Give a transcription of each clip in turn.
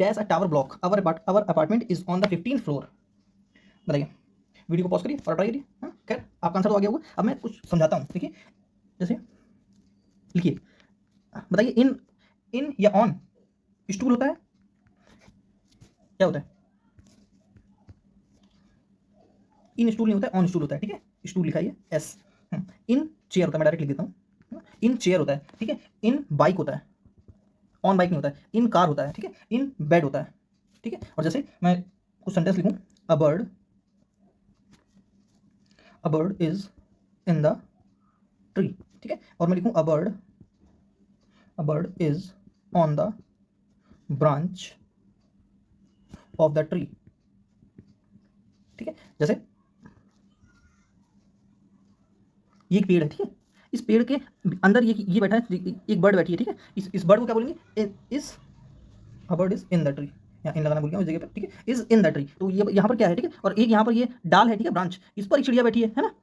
Dash a tower block, our apartment is on the 15th floor. बताइए, video को pause करिए और try करिए। हाँ, खैर आपका आंसर तो आ गया होगा। अब मैं कुछ समझाता हूँ। देखिए, जैसे लिखिए, बताइए, इन इन या ऑन स्टूल होता है, क्या होता है? इन स्टूल नहीं होता है, ऑन स्टूल होता है। ठीक है, स्टूल लिखा है एस। इन चेयर होता है, मैं डायरेक्ट लिख देता हूँ। इन चेयर होता है, ठीक है। इन बाइक होता है, ऑन बाइक नहीं होता है। इन कार होता है, ठीक है। इन बेड होता है, ठीक है। और जैसे मैं कुछ सेंटेंस लिखूं, a bird is in the tree, ठीक है। और मैं लिखूं a bird is on the branch of the tree, ठीक है। जैसे ये एक पेड़ है, ठीक है। इस पेड़ के अंदर ये बैठा है, एक बर्ड बैठी है, ठीक है। इस बर्ड को क्या बोलेंगे? इस a bird is in the tree. यहाँ इन लगाना भूल गया उस जगह पर, ठीक है। इज इन द ट्री, तो ये यहाँ पर क्या है, ठीक है। और एक यहाँ पर ये डाल है, ठीक है, ब्रांच, इस पर एक चिड़िया बैठी है ना।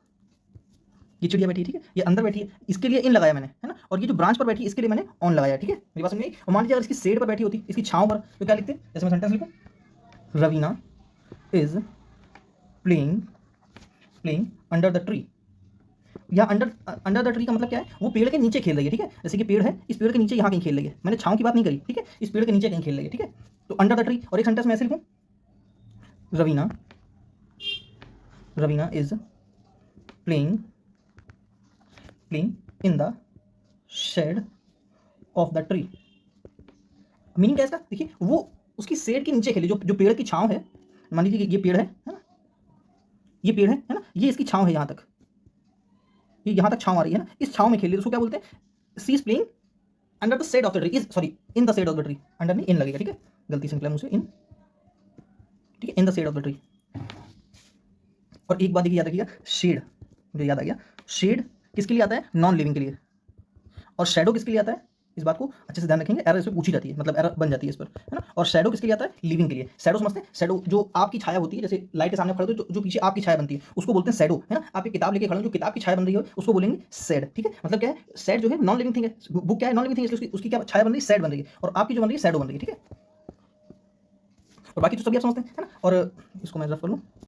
ये चिड़िया बैठी है, ठीक है। ये अंदर बैठी है, इसके लिए इन लगाया मैंने, है ना। और ये जो ब्रांच पर बैठी है, इसके लिए मैंने ऑन लगाया, ठीक है। मेरी बात समझ में आई? और मान लीजिए अगर इसकी शेड पर बैठी होती, इसकी छांव पर, तो क्या लिखते? जैसे मैं सेंटेंस लिखूं, Raveena is playing playing under the tree. यहाँ अंडर द ट्री का मतलब क्या है? वो पेड़ के नीचे खेल रही है, ठीक है। जैसे कि पेड़ है, इस पेड़ के नीचे यहाँ कहीं खेल रही है। मैंने छांव की बात नहीं करी, ठीक है। इस पेड़ के नीचे कहीं खेल रही है, ठीक है। तो अंडर द ट्री। और एक सेंटेंस में ऐसे लिखूं, Raveena is playing in the shade of the tree. Meaning क्या है इसका? देखिए, वो उसकी शेड के नीचे खेली, जो पेड़ की छांव है। मान लीजिए कि ये पेड़ है ना, ये पेड़ है ना, ये इसकी छांव है यहाँ तक, ये यहाँ तक छांव आ रही है ना, इस छांव में खेल रही है। उसको क्या बोलते हैं? She is playing under the shade of the tree, is sorry in the shade of the tree. Under नहीं, इन लगेगा, ठीक है। गलती से निकला मुझसे, इन, ठीक है, in the shade of the tree. और एक बात देखिए, याद रखिएगा, शेड, मुझे याद आ गया, शेड किसके लिए आता है? नॉन लिविंग के लिए। और शैडो किसके लिए आता है? इस बात को अच्छे से ध्यान रखेंगे, एरर इस पर पूछी जाती है, मतलब एरर बन जाती है इस पर, है ना। और शैडो किसके लिए आता है? लिविंग के लिए। शैडो समझते हैं? शैडो जो आपकी छाया होती है, जैसे लाइट के सामने खड़े हो तो जो पीछे आपकी छाया बनती है, उसको बोलते हैं शैडो, है ना। आप एक किताब लेके खड़े हो, जो किताब की छाया बन रही है, उसको बोलेंगे शेड, ठीक है। मतलब क्या है? शेड जो है नॉन लिविंग थिंग है, बुक क्या है? नॉन लिविंग थिंग है, इसलिए उसकी क्या छाया बन रही है? शेड बन रही है। और आपकी जो बन रही है, शैडो बन रही है, ठीक है। और बाकी तो सभी आप समझते हैं, है ना। और इसको मैं रफ कर लूँ।